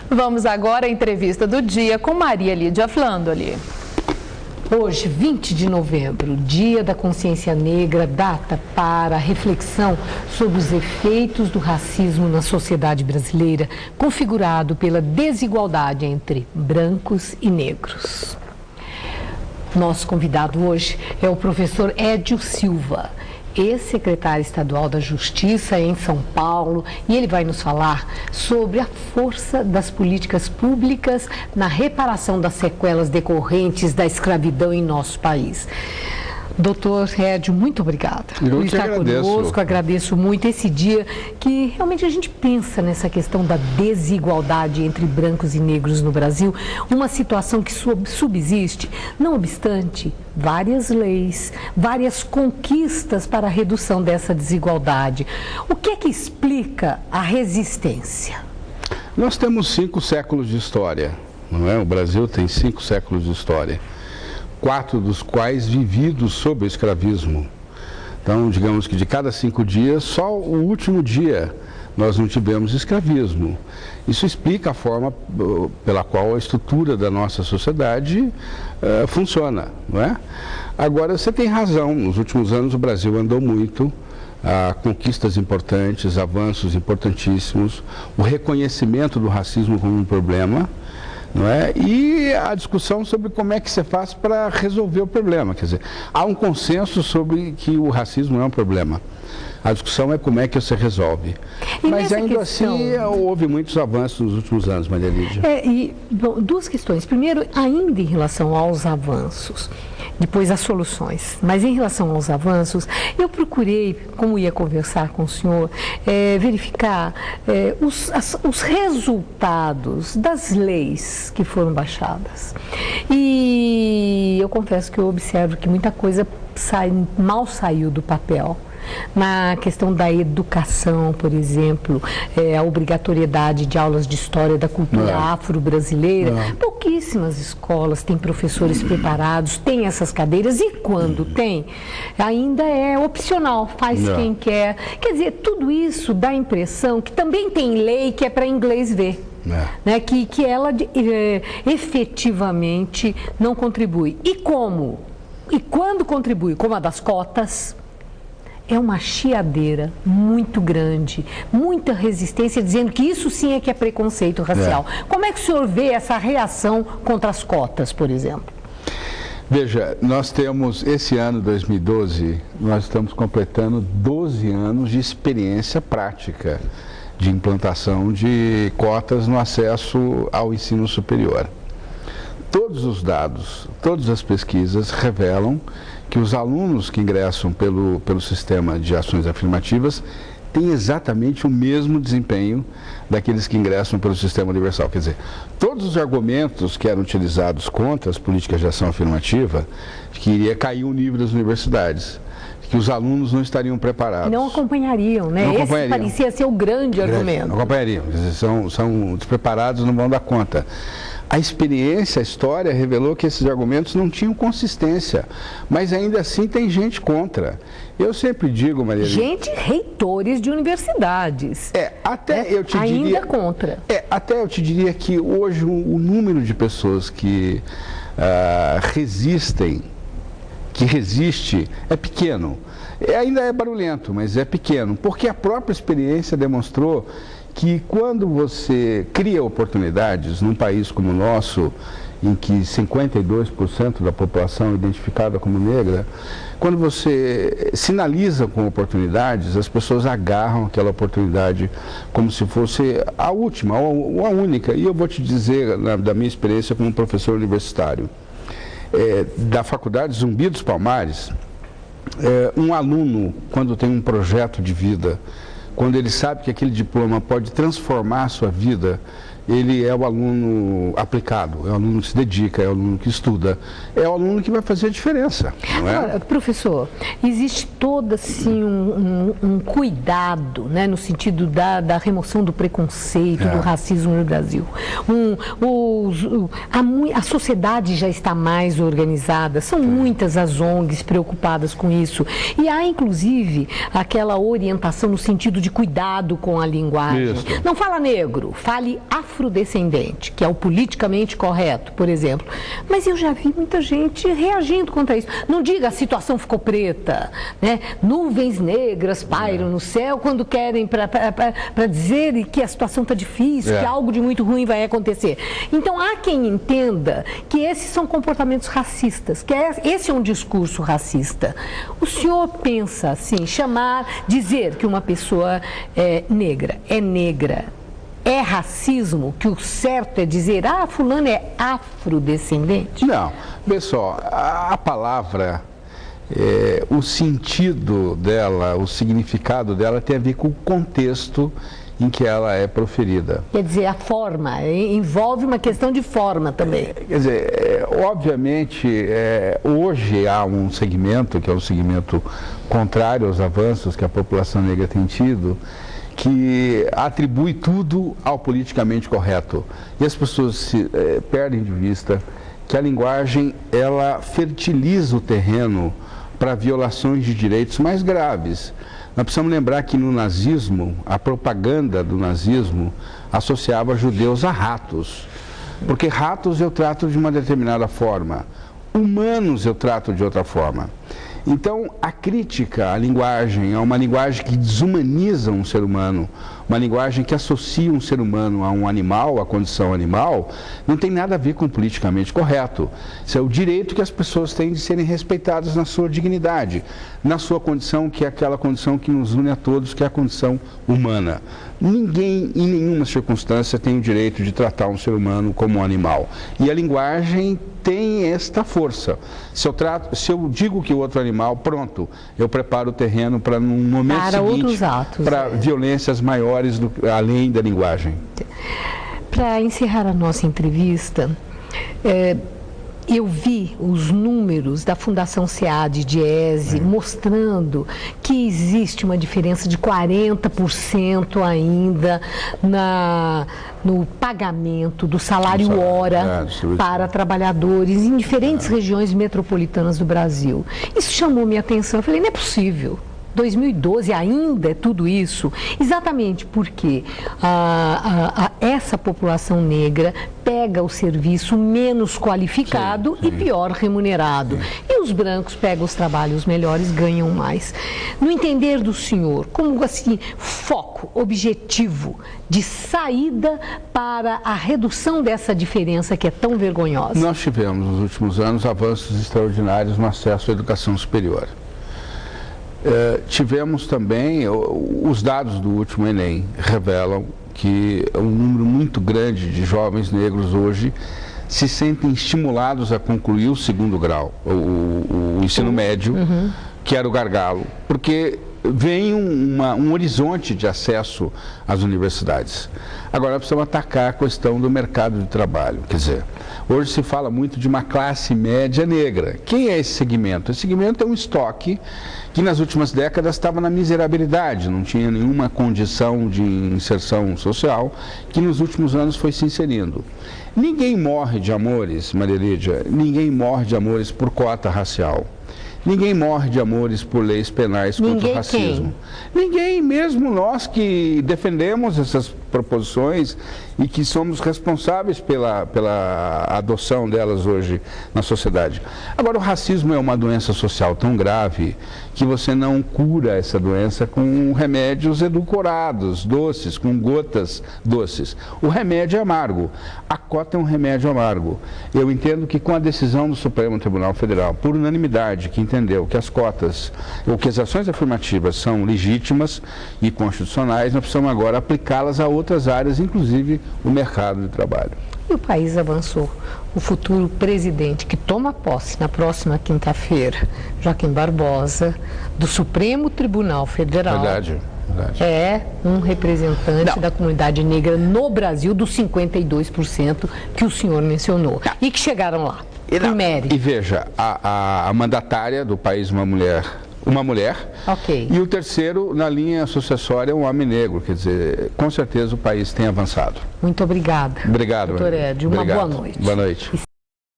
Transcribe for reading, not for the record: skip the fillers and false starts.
Vamos agora à entrevista do dia com Maria Lídia Flandoli. Hoje, 20 de novembro, Dia da Consciência Negra, data para reflexão sobre os efeitos do racismo na sociedade brasileira, configurado pela desigualdade entre brancos e negros. Nosso convidado hoje é o professor Édio Silva, ex-secretário estadual da Justiça em São Paulo, e ele vai nos falar sobre a força das políticas públicas na reparação das sequelas decorrentes da escravidão em nosso país. Doutor Édio, muito obrigada por estar conosco. Agradeço muito esse dia que realmente a gente pensa nessa questão da desigualdade entre brancos e negros no Brasil, uma situação que subsiste, não obstante várias leis, várias conquistas para a redução dessa desigualdade. O que é que explica a resistência? Nós temos 5 séculos de história, não é? O Brasil tem 5 séculos de história. 4 dos quais vividos sob o escravismo. Então, digamos que de cada 5 dias, só o último dia nós não tivemos escravismo. Isso explica a forma pela qual a estrutura da nossa sociedade funciona, não é? Agora, você tem razão, nos últimos anos o Brasil andou muito, conquistas importantes, avanços importantíssimos, o reconhecimento do racismo como um problema, não é? E a discussão sobre como é que se faz para resolver o problema. Quer dizer, há um consenso sobre que o racismo não é um problema. A discussão é como é que você resolve. Mas ainda assim, houve muitos avanços nos últimos anos, Maria Lídia. Bom, 2 questões. Primeiro, ainda em relação aos avanços, depois as soluções. Mas em relação aos avanços, eu procurei, como ia conversar com o senhor, verificar os resultados das leis que foram baixadas. E eu confesso que eu observo que muita coisa mal saiu do papel. Na questão da educação, por exemplo, a obrigatoriedade de aulas de história da cultura afro-brasileira, pouquíssimas escolas têm professores preparados, têm essas cadeiras, e quando tem, ainda é opcional, faz quem quer. Quer dizer, tudo isso dá a impressão que também tem lei que é para inglês ver. Né, que ela efetivamente não contribui. E como? E quando contribui? Como a das cotas. É uma chiadeira muito grande, muita resistência, dizendo que isso sim é que é preconceito racial. Como é que o senhor vê essa reação contra as cotas, por exemplo? Veja, nós temos, esse ano, 2012, nós estamos completando 12 anos de experiência prática de implantação de cotas no acesso ao ensino superior. Todos os dados, todas as pesquisas revelam que os alunos que ingressam pelo sistema de ações afirmativas têm exatamente o mesmo desempenho daqueles que ingressam pelo sistema universal. Quer dizer, todos os argumentos que eram utilizados contra as políticas de ação afirmativa, que iria cair o nível das universidades, que os alunos não estariam preparados. Não acompanhariam, né? Não Esse parecia ser o grande argumento. Não acompanhariam, quer dizer, são despreparados, não vão dar conta. A experiência, a história revelou que esses argumentos não tinham consistência, mas ainda assim tem gente contra. Eu sempre digo, Maria Lídia... reitores de universidades. Eu te diria... Ainda contra. Até eu te diria que hoje o número de pessoas que resiste é pequeno. Ainda é barulhento, mas é pequeno, porque a própria experiência demonstrou que quando você cria oportunidades num país como o nosso, em que 52% da população é identificada como negra, quando você sinaliza com oportunidades, as pessoas agarram aquela oportunidade como se fosse a última ou a única. E eu vou te dizer, da minha experiência como professor universitário, da Faculdade Zumbi dos Palmares, um aluno, quando tem um projeto de vida, quando ele sabe que aquele diploma pode transformar a sua vida, ele é o aluno aplicado, é o aluno que se dedica, é o aluno que estuda, é o aluno que vai fazer a diferença, não é? Agora, professor, existe todo assim um cuidado, né, no sentido da remoção do preconceito, do racismo no Brasil. A sociedade já está mais organizada, são muitas as ONGs preocupadas com isso, e há inclusive aquela orientação no sentido de cuidado com a linguagem. Isso. Não fala negro, fale africano. afrodescendente, que é o politicamente correto, por exemplo. Mas eu já vi muita gente reagindo contra isso. Não diga a situação ficou preta, né? Nuvens negras pairam no céu quando querem para dizer que a situação está difícil, que algo de muito ruim vai acontecer. Então há quem entenda que esses são comportamentos racistas, que esse é um discurso racista. O senhor pensa assim, dizer que uma pessoa negra, é racismo, que o certo é dizer, fulano é afrodescendente? Não, pessoal, a palavra, o sentido dela, o significado dela tem a ver com o contexto em que ela é proferida. Quer dizer, a forma, envolve uma questão de forma também. Quer dizer, obviamente, hoje há um segmento, que é um segmento contrário aos avanços que a população negra tem tido, que atribui tudo ao politicamente correto. E as pessoas perdem de vista que a linguagem, ela fertiliza o terreno para violações de direitos mais graves. Nós precisamos lembrar que no nazismo, a propaganda do nazismo associava judeus a ratos. Porque ratos eu trato de uma determinada forma, humanos eu trato de outra forma. Então, a crítica à linguagem é uma linguagem que desumaniza um ser humano, uma linguagem que associa um ser humano a um animal, a condição animal, não tem nada a ver com o politicamente correto. Isso é o direito que as pessoas têm de serem respeitadas na sua dignidade, na sua condição, que é aquela condição que nos une a todos, que é a condição humana. Ninguém, em nenhuma circunstância, tem o direito de tratar um ser humano como um animal. E a linguagem tem esta força. Se eu digo que o outro animal, pronto, eu preparo o terreno para, num momento seguinte, para violências maiores além da linguagem. Para encerrar a nossa entrevista, eu vi os números da Fundação SEAD-DIESE mostrando que existe uma diferença de 40% ainda no pagamento do salário hora para trabalhadores em diferentes regiões metropolitanas do Brasil. Isso chamou minha atenção. Eu falei, não é possível. 2012 ainda é tudo isso, exatamente porque essa população negra pega o serviço menos qualificado e pior remunerado. E os brancos pegam os trabalhos melhores, ganham mais. No entender do senhor, como assim, foco, objetivo de saída para a redução dessa diferença que é tão vergonhosa? Nós tivemos nos últimos anos avanços extraordinários no acesso à educação superior. Tivemos também, os dados do último Enem revelam que um número muito grande de jovens negros hoje se sentem estimulados a concluir o segundo grau, o ensino médio, que era o gargalo, porque vem um horizonte de acesso às universidades. Agora, precisamos atacar a questão do mercado de trabalho. Quer dizer, hoje se fala muito de uma classe média negra. Quem é esse segmento? Esse segmento é um estoque que nas últimas décadas estava na miserabilidade, não tinha nenhuma condição de inserção social, que nos últimos anos foi se inserindo. Ninguém morre de amores, Maria Lídia, ninguém morre de amores por cota racial. Ninguém morre de amores por leis penais contra o racismo. Ninguém, mesmo nós que defendemos essas proposições e que somos responsáveis pela adoção delas hoje na sociedade. Agora, o racismo é uma doença social tão grave que você não cura essa doença com remédios edulcorados, doces, com gotas doces. O remédio é amargo. A cota é um remédio amargo. Eu entendo que com a decisão do Supremo Tribunal Federal, por unanimidade, que entendeu que as cotas, ou que as ações afirmativas são legítimas e constitucionais, nós precisamos agora aplicá-las a outras áreas, inclusive o mercado de trabalho. E o país avançou. O futuro presidente que toma posse na próxima quinta-feira, Joaquim Barbosa, do Supremo Tribunal Federal. Verdade. É um representante da comunidade negra no Brasil, dos 52% que o senhor mencionou. E que chegaram lá, por mérito. E veja, a mandatária do país, uma mulher, e o terceiro, na linha sucessória, um homem negro. Quer dizer, com certeza o país tem avançado. Muito obrigada. Obrigado. Doutor Edio, uma boa noite. Boa noite.